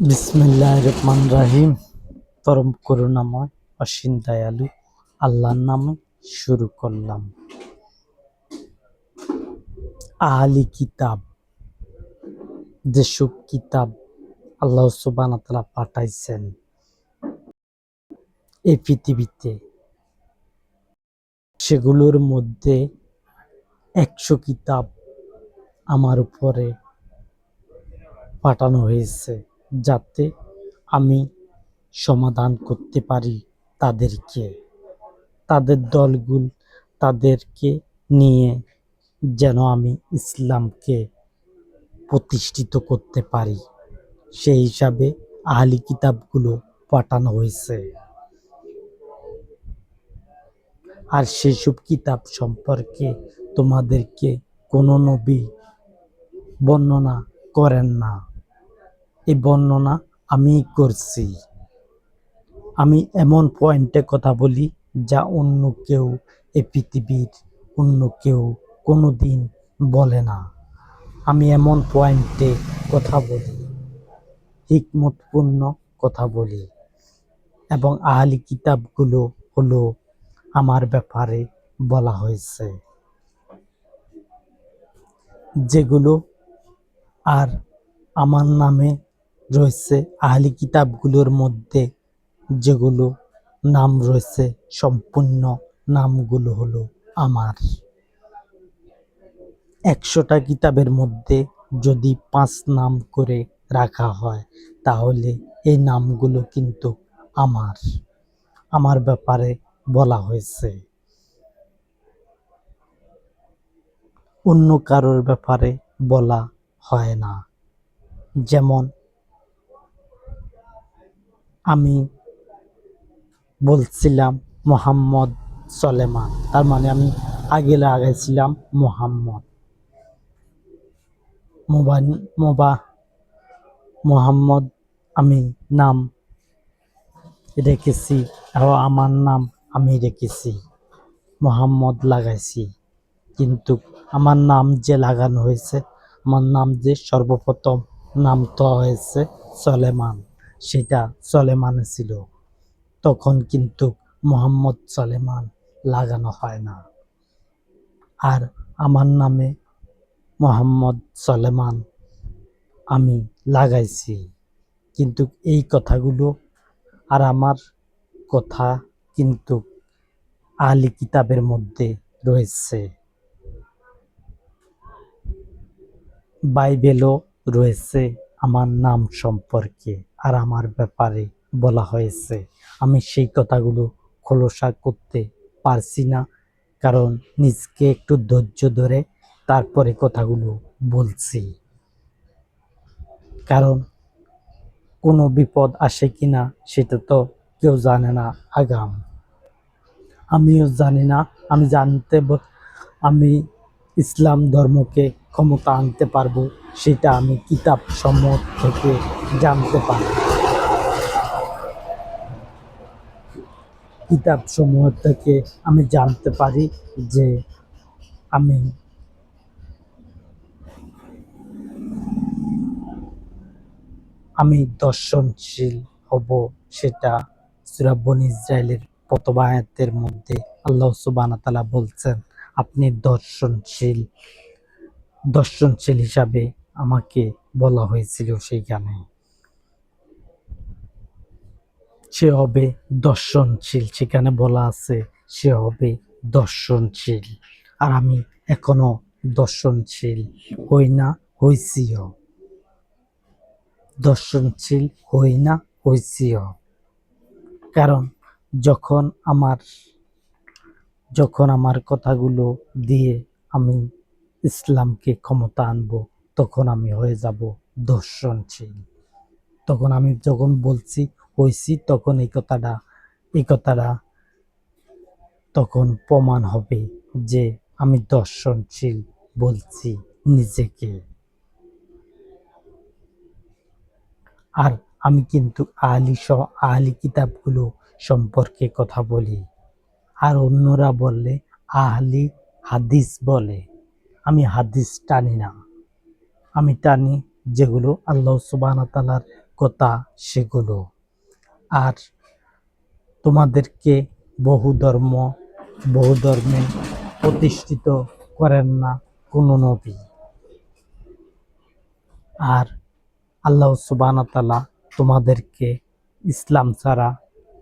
বিসমিল্লাহির রহমানির রহিম। পরম করুণাময় অসীম দয়ালু আল্লাহর নামে শুরু করলাম। আহলি কিতাব, যেসব কিতাব আল্লাহ সুবহানাহু ওয়া তাআলা পাঠাইছেন এই পৃথিবীতে, সেগুলোর মধ্যে 100 কিতাব আমার উপরে পাঠানো হয়েছে, যাতে আমি সমাধান করতে পারি তাদেরকে, তাদের দলগুলো, তাদেরকে নিয়ে যেন আমি ইসলামকে প্রতিষ্ঠিত করতে পারি। সেই হিসাবে আহলি কিতাবগুলো পাঠানো হয়েছে। আর সেসব কিতাব সম্পর্কে তোমাদেরকে কোনো নবী বর্ণনা করেন না, এই বর্ণনা আমি করছি। আমি এমন পয়েন্টে কথা বলি যা অন্য কেউ, এই পৃথিবীর অন্য কেউ কোনোদিন বলে না। আমি এমন পয়েন্টে কথা বলি, হিকমতপূর্ণ কথা বলি। এবং আহলি কিতাবগুলো হলো আমার ব্যাপারে বলা হয়েছে, যেগুলো আর আমার নামে রয়েছে। আহলি কিতাবগুলোর মধ্যে যেগুলো নাম রয়েছে, সম্পূর্ণ নামগুলো হলো আমার। 100টা কিতাবের মধ্যে যদি 5 নাম করে রাখা হয়, তাহলে এই নামগুলো কিন্তু আমার ব্যাপারে বলা হয়েছে। অন্য কারোর ব্যাপারে বলা হয় না। যেমন আমি বলছিলাম মোহাম্মদ সলেমান, তার মানে আমি আগে লাগাইছিলাম মোহাম্মদ। মোহাম্মদ আমি নাম রেখেছি, আমার নাম আমি রেখেছি, মোহাম্মদ লাগাইছি। কিন্তু আমার নাম যে লাগানো হয়েছে, আমার নাম যে সর্বপ্রথম নাম তো হয়েছে সলেমান, সেটা সলেমান ছিল। তখন কিন্তু মোহাম্মদ সলেমান লাগানো হয় না। আর আমার নামে মোহাম্মদ সলেমান আমি লাগাইছি। কিন্তু এই কথাগুলো আর আমার কথা কিন্তু আহলি কিতাবের মধ্যে রয়েছে, বাইবেলও রয়েছে আমার নাম সম্পর্কে আর আমার ব্যাপারে বলা হয়েছে। আমি সেই কথাগুলো খোলাসা করতে পারছি না, কারণ নিজকে একটু ধৈর্য ধরে তারপরে কথাগুলো বলছি। কারণ কোনো বিপদ আসে কিনা সেটা তো কেউ জানে না আগাম। আমিও জানি না। আমি ইসলাম ধর্মকে ক্ষমতা আনতে পারবো, সেটা আমি কিতাব সমূহ থেকে জানতে পারি। কিতাব সমূহ থেকে আমি জানতে পারি যে আমি দর্শনশীল হব। সেটা সূরা বনী ইসরাইলের প্রথম আয়াতের মধ্যে আল্লাহ সুবহানাহু ওয়া তাআলা বলছেন, আপনি দর্শনশীল হিসাবে আমাকে বলা হয়েছিল। সেইখানে সে হবে দর্শনশীল, সেখানে বলা আছে সে হবে দর্শনশীল। আর আমি এখনো দর্শনশীল হই না, হইছিও। দর্শনশীল হই না, হইছিও। কারণ যখন আমার কথাগুলো দিয়ে আমি ইসলামকে ক্ষমতা আনবো, তখন আমি হয়ে যাব দর্শনশীল। তখন আমি যখন বলছি হইছি, তখন এই কথাটা তখন প্রমাণ হবে যে আমি দর্শনশীল বলছি নিজেকে। আর আমি কিন্তু আহলি কিতাবগুলো সম্পর্কে কথা বলি। আর অন্যরা বললে আহলি হাদিস বলে। আমি হাদিস টানি না, আমি টানি যেগুলো আল্লাহ সুবহানাহু ওয়া তাআলার কথা সেগুলো। আর তোমাদেরকে বহু ধর্মে প্রতিষ্ঠিত করেন না কোনো নবী। আর আল্লাহ সুবহানাহু ওয়া তাআলা তোমাদেরকে ইসলাম ছাড়া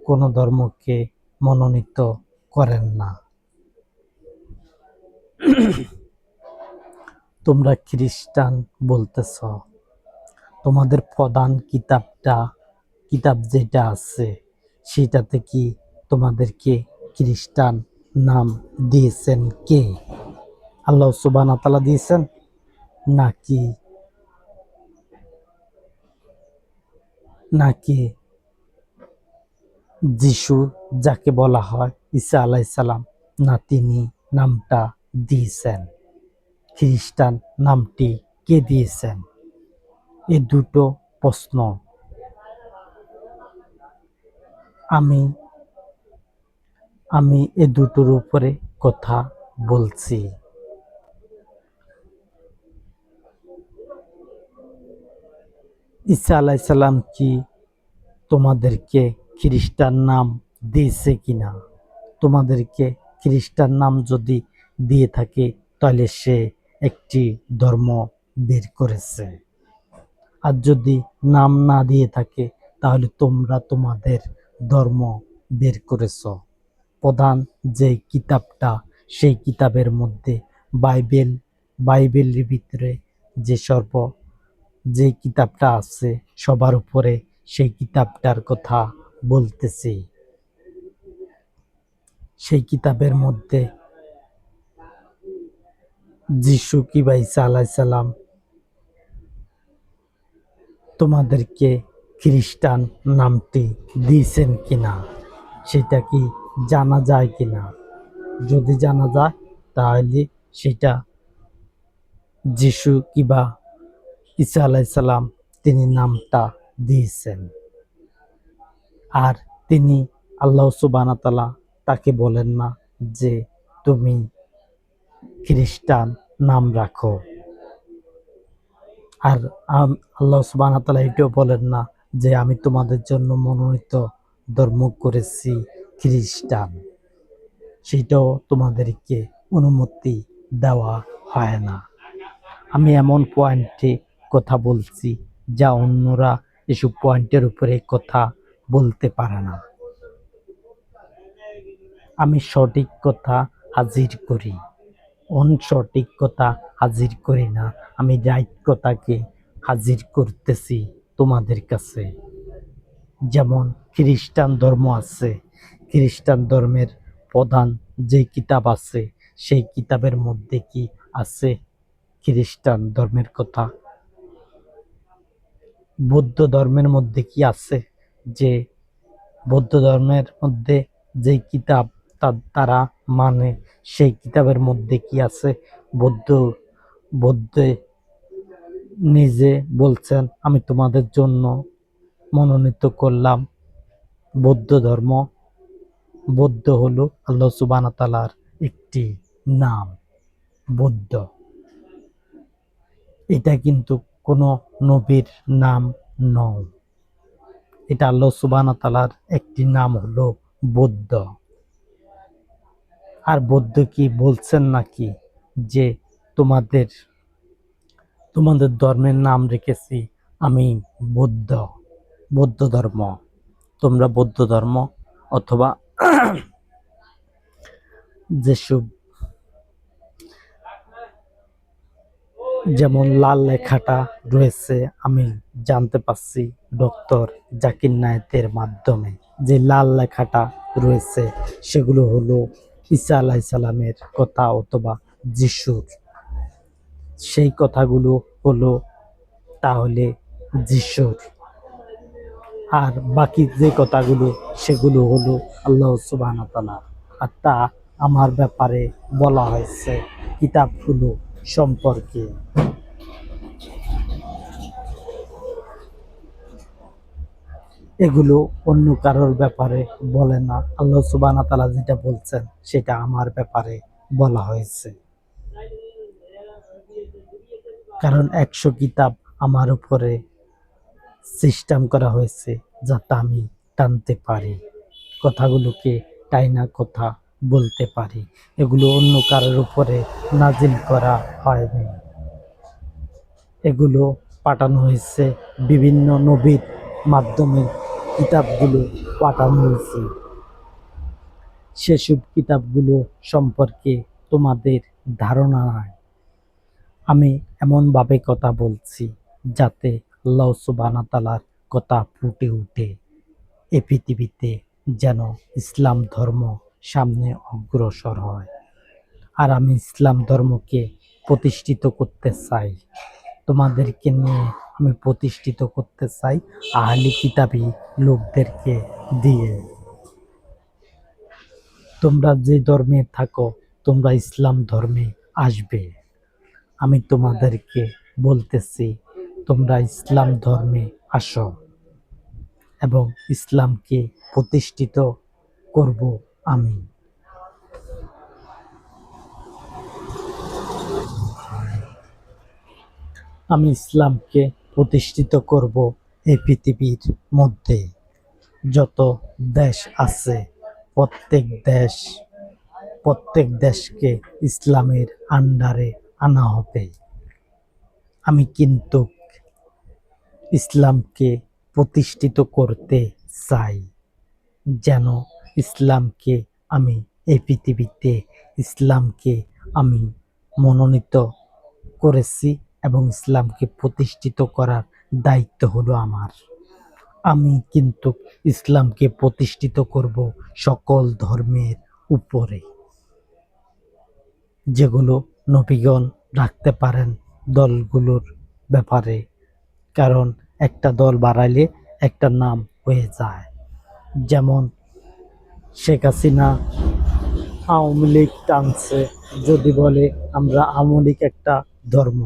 কোনো ধর্মকে মনোনীত করেন না। তোমরা খ্রিস্টান বলতেছ, তোমাদের প্রধান কিতাব যেটা আছে সেটাতে কি তোমাদেরকে খ্রিস্টান নাম দিয়েছেন কে? আল্লাহ সুবহানাহু ওয়া তাআলা দিয়েছেন নাকি যিশু, যাকে বলা হয় ঈসা আলাইহিস সালাম, না তিনি নামটা দিয়েছেন? খ্রিস্টান নামটি কে দিয়েছেন? এই দুটো প্রশ্ন আমি এ দুটোর উপরে কথা বলছি। ঈসা আলাইহিস সালাম কি তোমাদেরকে খ্রিস্টান নাম দিয়েছে কিনা? তোমাদেরকে খ্রিস্টান নাম যদি দিয়ে থাকে তাহলে সে একটি ধর্ম বের করেছে। আর যদি নাম না দিয়ে থাকে তাহলে তোমরা তোমাদের ধর্ম বের করেছ। প্রধান যে কিতাবটা, সেই কিতাবের মধ্যে বাইবেলের ভিতরে যে কিতাবটা আছে সবার উপরে, সেই কিতাবটার কথা বলতেছি। সেই কিতাবের মধ্যে যিশু কিংবা ঈসা আলাইহিস সালাম তোমাদেরকে খ্রিস্টান নামটি দিয়েছেন কিনা সেটা কি জানা যায় কিনা? যদি জানা যায় তাহলে সেটা যিশু কিংবা ঈসা আলাইহিস সালাম তিনি নামটা দিয়েছেন। আর তিনি আল্লাহ সুবহানাহু ওয়া তাআলা তাকে বলেন না যে তুমি খ্রিস্টান নাম রাখো। আর আল্লাহ সুবহানাহু ওয়া তাআলা এটাও বলেন না যে আমি তোমাদের জন্য মনোনীত ধর্ম করেছি খ্রিস্টান। সেটাও তোমাদেরকে অনুমতি দেওয়া হয় না। আমি এমন পয়েন্টে কথা বলছি যা অন্যরা এসব পয়েন্টের উপরে কথা বলতে পারে না। আমি সঠিক কথা হাজির করি, অনসঠিক কথা হাজির করি না। আমি রাইট কথাকে হাজির করতেছি তোমাদের কাছে। যেমন খ্রিস্টান ধর্ম আছে, খ্রিস্টান ধর্মের প্রধান যে কিতাব আছে সেই কিতাবের মধ্যে কি আছে খ্রিস্টান ধর্মের কথা? বৌদ্ধ ধর্মের মধ্যে কি আছে? যে বৌদ্ধ ধর্মের মধ্যে যে কিতাব তারা মানে সেই কিতাবের মধ্যে কি আছে? বৌদ্ধ নিজে বলছেন আমি তোমাদের জন্য মনোনীত করলাম বৌদ্ধ ধর্ম। বৌদ্ধ হলো আল্লাহ সুবহানাহু ওয়া তাআলার একটি নাম, বৌদ্ধ। এটা কিন্তু কোনো নবীর নাম নয়, এটা আল্লাহ সুবহানাহু ওয়া তাআলার একটি নাম হলো বৌদ্ধ। আর বৌদ্ধ কি বলছেন নাকি যে তোমাদের ধর্মের নাম রেখেছি আমি বৌদ্ধ ধর্ম, তোমরা বৌদ্ধ ধর্ম অথবা যেসব যেমন লাল লেখাটা রয়েছে, আমি জানতে পারছি ডক্টর জাকির নায়েকের মাধ্যমে, যে লাল লেখাটা রয়েছে সেগুলো হলো ঈসা আলাইহিস সালামের কথা অথবা যিশুর। সেই কথাগুলো হলো তাহলে যিশুর। আর বাকি যে কথাগুলো সেগুলো হলো আল্লাহ সুবহানাহু ওয়া তাআলা। আর তা আমার ব্যাপারে বলা হয়েছে কিতাবগুলো সম্পর্কে। এগুলো অন্য কারোর ব্যাপারে বলে না, আল্লাহ সুবহানাহু ওয়া তাআলা যেটা বলছেন সেটা আমার ব্যাপারে বলা হয়েছে। কারণ 100 কিতাব আমার উপরে সিস্টেম করা হয়েছে যাতে আমি টানতে পারি, কথাগুলোকে টাইনা কথা বলতে পারি। এগুলো অন্য কারোর উপরে নাজিল করা হয়নি। এগুলো পাঠানো হয়েছে বিভিন্ন নবীর মাধ্যমে, কিতাবগুলো পাঠানো হয়েছে। সেসব কিতাবগুলো সম্পর্কে তোমাদের ধারণা নাই। আমি এমনভাবে কথা বলছি যাতে আল্লাহ সুবহানাহু ওয়া তাআলার কথা ফুটে ওঠে এ পৃথিবীতে, যেন ইসলাম ধর্ম সামনে অগ্রসর হয়। আর আমি ইসলাম ধর্মকে প্রতিষ্ঠিত করতে চাই, তোমাদেরকে নিয়ে আমি প্রতিষ্ঠিত করতে চাই আহলি কিতাবী লোকদেরকে দিয়ে। তোমরা যে ধর্মে থাকো, তোমরা ইসলাম ধর্মে আসবে। আমি তোমাদেরকে বলতেছি, তোমরা ইসলাম ধর্মে আসো এবং ইসলামকে প্রতিষ্ঠিত করব আমি। আমি ইসলামকে প্রতিষ্ঠিত করব এই পৃথিবীর মধ্যে। যত দেশ আছে, প্রত্যেক দেশকে ইসলামের আন্ডারে আনা হবে। আমি কিন্তু ইসলামকে প্রতিষ্ঠিত করতে চাই, যেন ইসলামকে আমি এই পৃথিবীতে, ইসলামকে আমি মনোনীত করেছি এবং ইসলামকে প্রতিষ্ঠিত করার দায়িত্ব হলো আমার। আমি কিন্তু ইসলামকে প্রতিষ্ঠিত করব সকল ধর্মের উপরে, যেগুলো নবীগণ রাখতে পারেন দলগুলোর ব্যাপারে। কারণ একটা দল বাড়াইলে একটা নাম হয়ে যায়। যেমন শেখ হাসিনা আওয়ামী লীগ টানছে, যদি বলে আমরা আওয়ামী লীগ একটা ধর্ম,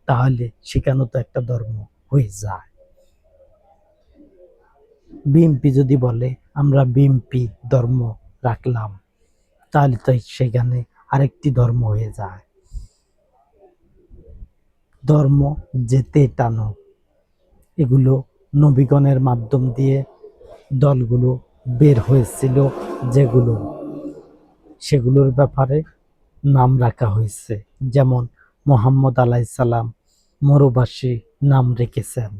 তাহলে সেখানেও তো একটা ধর্ম হয়ে যায়। বিএনপি যদি বলে আমরা বিএনপি ধর্ম রাখলাম, তাহলে তো সেখানে আরেকটি ধর্ম হয়ে যায়। ধর্ম যেতে টানো, এগুলো নবীগণের মাধ্যম দিয়ে দলগুলো বের হয়েছিল, যেগুলো সেগুলোর ব্যাপারে নাম রাখা হয়েছে। যেমন মুহাম্মদ আলাইহিস সালাম মরুবাসী নাম রেখেছেন,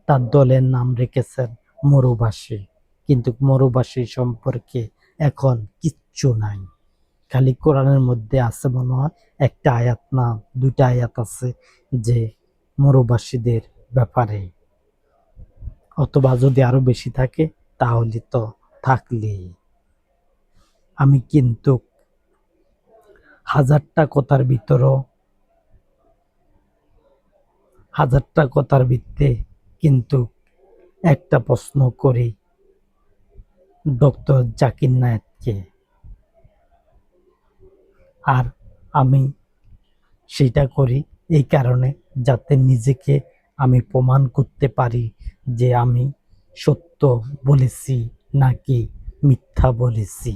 তার দলের নাম রেখেছেন মরুবাসী, কিন্তু মরুবাসী সম্পর্কে এখন কিচ্ছু নাই। খালি কোরআনের মধ্যে আছে মনে হয় একটা আয়াত না দুইটা আয়াত আছে যে মরুবাসীদের ব্যাপারে, অথবা যদি আরো বেশি থাকে তাহলে তো থাকলেই। আমি কিন্তু হাজারটা কথার ভিত্তে কিন্তু একটা প্রশ্ন করি ডক্টর জাকির নায়েককে, আর আমি সেটা করি এই কারণে যাতে নিজেকে আমি প্রমাণ করতে পারি যে আমি সত্য বলেছি নাকি মিথ্যা বলেছি।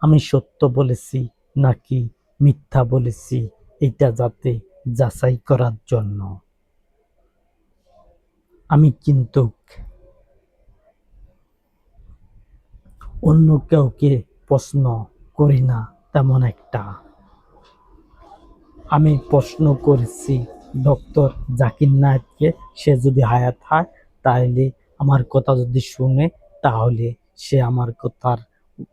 আমি সত্য বলেছি নাকি মিথ্যা বলেছি, এটা যাতে যাচাই করার জন্য। আমি কিন্তু অন্য কাউকে প্রশ্ন করি না তেমন একটা। আমি প্রশ্ন করেছি ডক্টর জাকির নায়েককে, সে যদি হায়াত হয় তাহলে আমার কথা যদি শুনে, তাহলে সে আমার কথার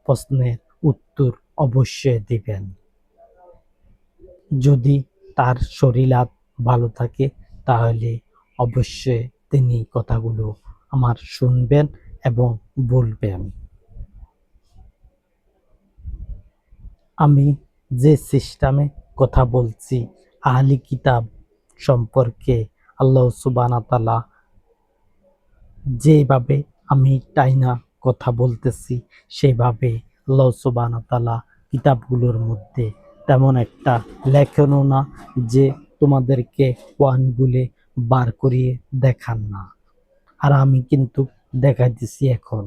প্রশ্নের উত্তর অবশ্যই দিবেন। যদি তার শরীরাত ভালো থাকে তাহলে অবশ্যই তিনি কথাগুলো আমার শুনবেন এবং বলবেন। আমি যে সিস্টেমে কথা বলছি আহলি কিতাব সম্পর্কে, আল্লাহ সুবহানাহু ওয়া তাআলা যেভাবে আমি টাইনা কথা বলতেছি, সেভাবে আল্লাহ সুবহানাহু ওয়া তাআলা কিতাবগুলোর মধ্যে তেমন একটা লেখেনও না যে তোমাদেরকে পয়েন্টগুলো বার করিয়ে দেখান না। আর আমি কিন্তু দেখাইতেছি এখন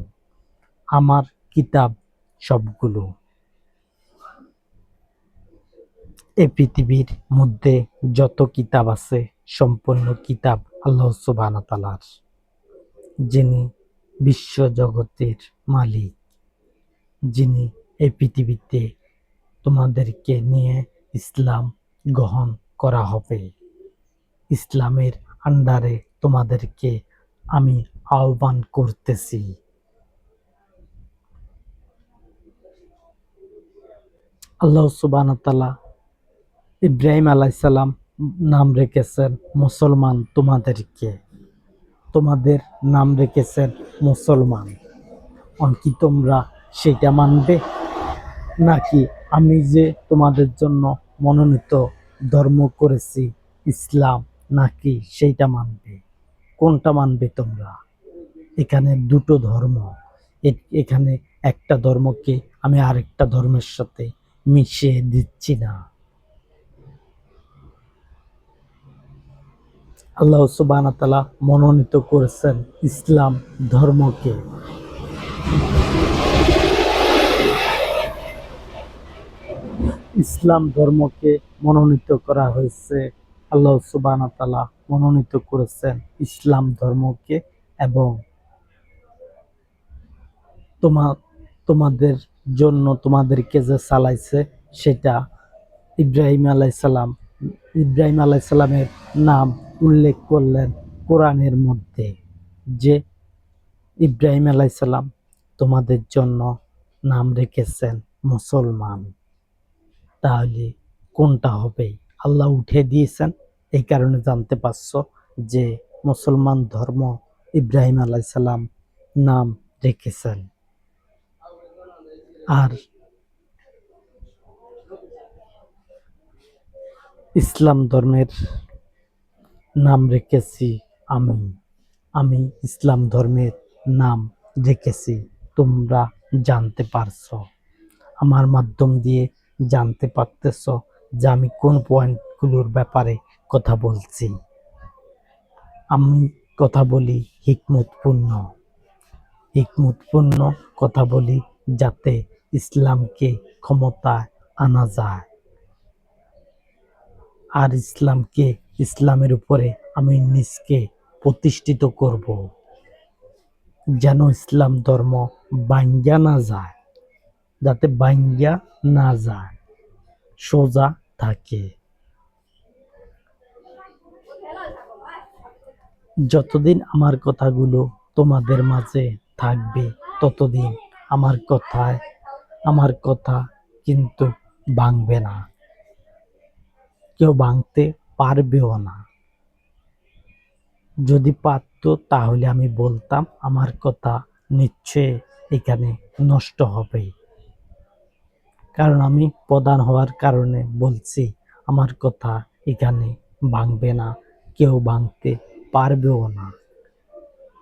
আমার কিতাব সবগুলো। এই পৃথিবীর মধ্যে যত কিতাব আছে সম্পূর্ণ কিতাব আল্লাহ সুবহানাহু ওয়া তাআলার, যিনি বিশ্বজগতের মালিক, যিনি এই পৃথিবীতে তোমাদেরকে নিয়ে ইসলাম গ্রহণ করা হবে। ইসলামের আন্ডারে তোমাদেরকে আমি আহ্বান করতেছি। আল্লাহ সুবহানাহু ওয়া তাআলা ইব্রাহিম আলাইহিস সালাম নাম রেখেছেন মুসলমান তোমাদেরকে, তোমাদের নাম রেখেছেন মুসলমান। কি তোমরা সেটা মানবে, নাকি আমি যে তোমাদের জন্য মনোনীত ধর্ম করেছি ইসলাম, নাকি সেইটা মানবে? কোনটা মানবে তোমরা? এখানে দুটো ধর্ম, এখানে একটা ধর্মকে আমি আরেকটা ধর্মের সাথে মিশিয়ে দিচ্ছি না। আল্লাহ সুবহানাহু ওয়া তাআলা মনোনীত করেছেন ইসলাম ধর্মকে। ইসলাম ধর্মকে মনোনীত করা হয়েছে, আল্লাহ সুবহানাহু ওয়া তাআলা মনোনীত করেছেন ইসলাম ধর্মকে। এবং তোমাদের জন্য তোমাদেরকে যে চালাইছে সেটা ইব্রাহিম আলাইহিস সালাম। ইব্রাহিম আলাইহিস সালামের নাম উল্লেখ করলেন কোরআনের মধ্যে, যে ইব্রাহিম আলাইহিস সালাম তোমাদের জন্য নাম রেখেছেন মুসলমান। তাহলে কোনটা হবে? আল্লাহ উঠে দিয়েছেন, এই কারণে জানতে পারছো যে মুসলমান ধর্ম ইব্রাহিম আলাইহিস সালাম নাম রেখেছেন। আর ইসলাম ধর্মের নাম রেখেছি আমি ইসলাম ধর্মের নাম রেখেছি। তোমরা জানতে পারছো, আমার মাধ্যম দিয়ে জানতে পারতেছ যে আমি কোন পয়েন্টগুলোর ব্যাপারে কথা বলছি। আমি কথা বলি হিকমতপূর্ণ কথা বলি, যাতে ইসলামকে ক্ষমতায় আনা যায়। আর ইসলামের উপরে আমি নিজকে প্রতিষ্ঠিত করব, যেন ইসলাম ধর্ম ভাঙ্গা না যায়, যাতে ভাঙ্গা না যায়, সোজা থাকে। যতদিন আমার কথাগুলো তোমাদের মাঝে থাকবে ততদিন আমার কথা কিন্তু ভাঙবে না, কেউ ভাঙতে পারবেও না। যদি পারত তাহলে আমি বলতাম আমার কথা নিশ্চয়ই এখানে নষ্ট হবে। কারণ আমি প্রধান হওয়ার কারণে বলছি আমার কথা এখানে ভাঙবে না, কেউ ভাঙতে পারবেও না,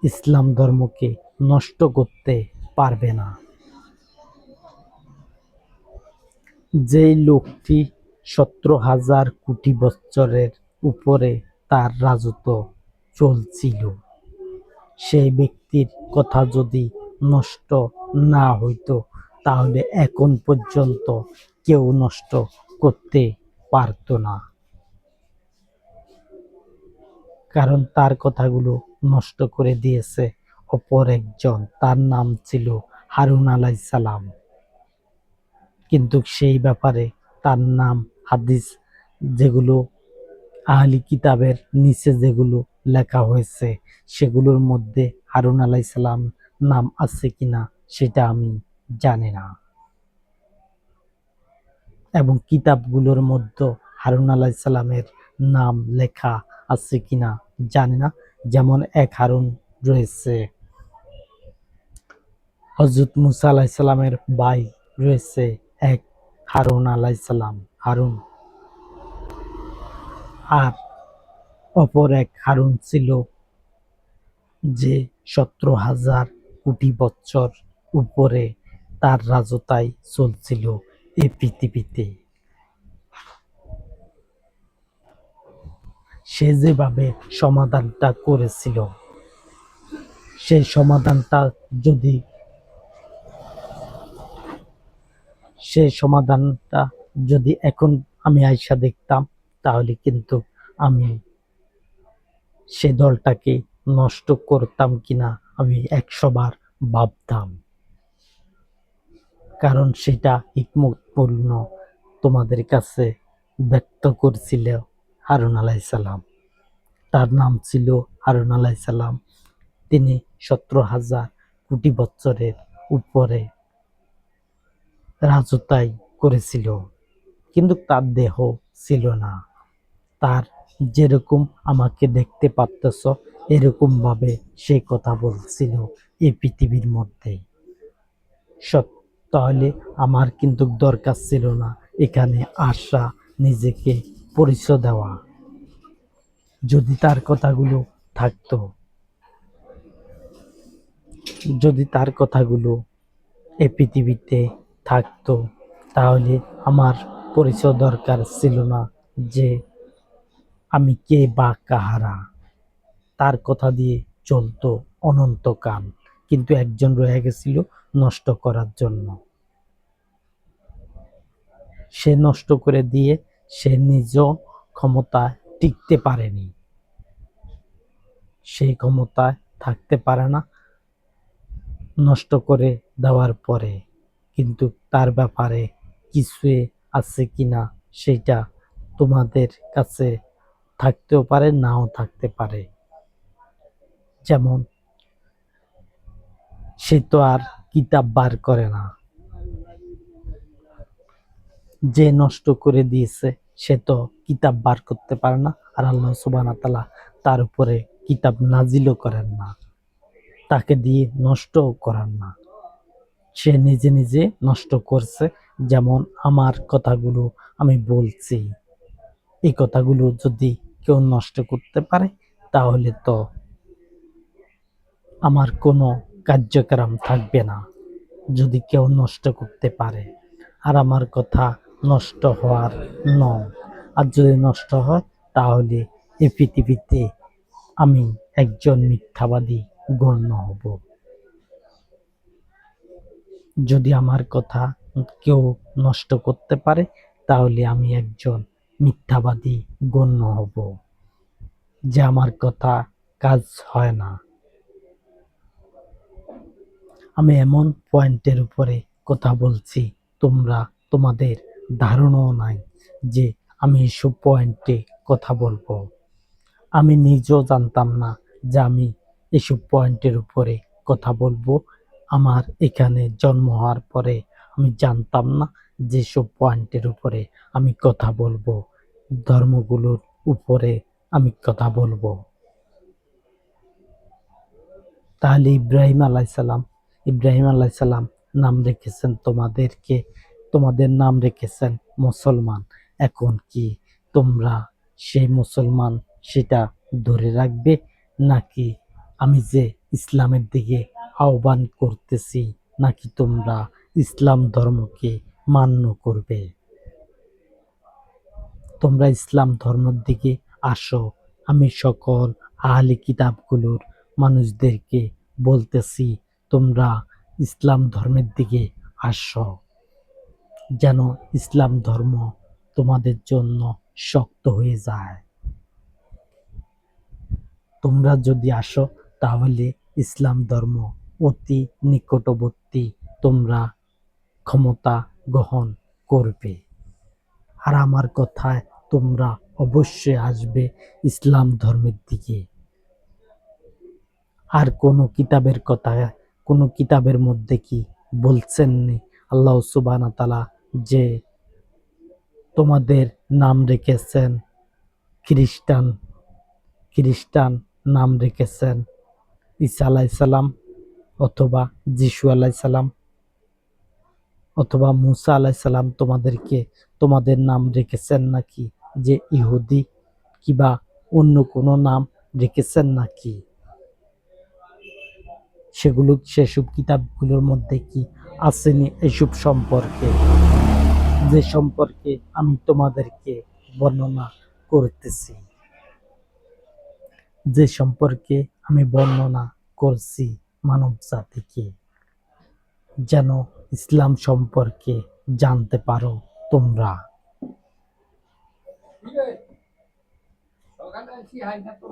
ইসলাম ধর্মকে নষ্ট করতে পারবে না। যেই লোকটি 17,000 কোটি বছরের উপরে তার রাজত্ব চলছিল, সেই ব্যক্তির কথা যদি নষ্ট না হইতো তাহলে এখন পর্যন্ত কেউ নষ্ট করতে পারত না। কারণ তার কথাগুলো নষ্ট করে দিয়েছে অপর একজন, তার নাম ছিল হারুন আলাইহিস সালাম। কিন্তু সেই ব্যাপারে তার নাম হাদিস যেগুলো আহলি কিতাবের নিচে যেগুলো লেখা হয়েছে সেগুলোর মধ্যে হারুন আলাইহিস সালাম নাম আছে কিনা সেটা আমি জানি না। এবং কিতাবগুলোর মধ্যে হারুন আলাইহিস সালামের নাম লেখা আছে কিনা জানি না। যেমন এক হারুন রয়েছে, হযরত মুসা আলাইহিস সালামের ভাই রয়েছে এক হারুন আলাইহিস সালাম, হারুন। আর অপর এক হারুন ছিল যে 17,000 কোটি বছর উপরে তার রাজত্ব চলছিল এই পৃথিবীতে। সে যেভাবে সমাধানটা করেছিল, সেই সমাধানটা যদি এখন আমি আইসা দেখতাম, তাহলে কিন্তু আমি সে দলটাকে নষ্ট করতাম কিনা আমি ১০০ বার ভাবতাম। কারণ সেটা হিকমতপূর্ণ তোমাদের কাছে ব্যক্ত করছিল হারুন আলাইহিস সালাম। তার নাম ছিল হারুন আলাইহিস সালাম। তিনি ১৭,০০০ কোটি বছরের উপরে রাজত্ব করেছিল, কিন্তু তার দেহ ছিল না। তার যেরকম আমাকে দেখতে পারতেছ এরকম ভাবে সে কথা বলছিল এই পৃথিবীর মধ্যে। তাহলে আমার কিন্তু দরকার ছিল না এখানে আসা, নিজেকে পরিচয় দেওয়া। যদি তার কথাগুলো থাকতো, যদি তার কথাগুলো এই পৃথিবীতে থাকতো, তাহলে আমার পরিচয় দরকার ছিল না যে আমি কে বা কাহারা। তার কথা দিয়ে চলতো অনন্তকাল, কিন্তু একজন রয়ে গেছিল নষ্ট করার জন্য। সে নষ্ট করে দিয়ে সে নিজ ক্ষমতায় টিকতে পারেনি, সেই ক্ষমতায় থাকতে পারে না নষ্ট করে দেওয়ার পরে। কিন্তু তার ব্যাপারে কিছু আছে কিনা সেটা তোমাদের কাছে থাকতেও পারে, নাও থাকতে পারে। যেমন সে তো আর কিতাব বার করে না, যে নষ্ট করে দিয়েছে সে তো কিতাব বার করতে পারে না, আর আল্লাহ সুবহানাহু ওয়া তাআলা তার উপরে কিতাব নাজিলও করেন না, তাকে দিয়ে নষ্টও করান না। সে নিজে নিজে নষ্ট করছে। যেমন আমার কথাগুলো আমি বলছি, এই কথাগুলো যদি কেউ নষ্ট করতে পারে তাহলে তো আমার কোনো কার্যক্রম থাকবে না, যদি কেউ নষ্ট করতে পারে। আর আমার কথা নষ্ট হওয়ার নয়। আর যদি নষ্ট হয় তাহলে এই পৃথিবীতে আমি একজন মিথ্যাবাদী গণ্য হব। যদি আমার কথা কেউ নষ্ট করতে পারে তাহলে আমি একজন মিথ্যাবাদী গণ্য হব, যে আমার কথা কাজ হয় না। আমি এমন পয়েন্টের উপরে কথা বলছি, তোমরা তোমাদের ধারণাও নাই যে আমি এসব পয়েন্টে কথা বলবো। আমি নিজেও জানতাম না যে আমি এসব পয়েন্টের উপরে কথা বলবো। আমার এখানে জন্ম হওয়ার পরে আমি জানতাম না যেসব পয়েন্টের উপরে আমি কথা বলবো, ধর্মগুলোর উপরে আমি কথা বলবো। তাহলে ইব্রাহিম আলাইহিস সালাম নাম রেখেছেন তোমাদেরকে, তোমাদের নাম রেখেছেন মুসলমান। এখন কি তোমরা সেই মুসলমান সেটা ধরে রাখবে, নাকি আমি যে ইসলামের দিকে আহ্বান করতেছি, নাকি তোমরা ইসলাম ধর্মকে মান্য করবে? তোমরা ইসলাম ধর্মের দিকে আসো। আমি সকল আহলি কিতাবগুলোর মানুষদেরকে বলতেছি, তোমরা ইসলাম ধর্মের দিকে আসো, যেন ইসলাম ধর্ম তোমাদের জন্য শক্ত হয়ে যায়। তোমরা যদি আসো তাহলে ইসলাম ধর্ম অতি নিকটবর্তী, তোমরা ক্ষমতা গ্রহণ করবে। আর আমার কথায় তোমরা অবশ্যই আসবে ইসলাম ধর্মের দিকে। আর কোন কিতাবের মধ্যে কি বলছেননি আল্লাহ সুবহানাহু ওয়া তাআলা যে তোমাদের নাম রেখেছেন খ্রিস্টান, খ্রিস্টান নাম রেখেছেন ঈসা আলাইহিস সালাম, অথবা যিশু আলাইহিস সালাম, অথবা মুসা আলাইহিস সালাম তোমাদেরকে তোমাদের নাম রেখেছেন নাকি যে ইহুদি, কিবা অন্য কোনো নাম রেখেছেন নাকি? সেসব কিতাবগুলোর মধ্যে কি আসেনি এসব সম্পর্কে, যে সম্পর্কে আমি তোমাদেরকে বর্ণনা করতেছি, যে সম্পর্কে আমি বর্ণনা করছি মানব জাতিকে, যেন ইসলাম সম্পর্কে জানতে পারো তোমরা। সকালে কি হয় না তো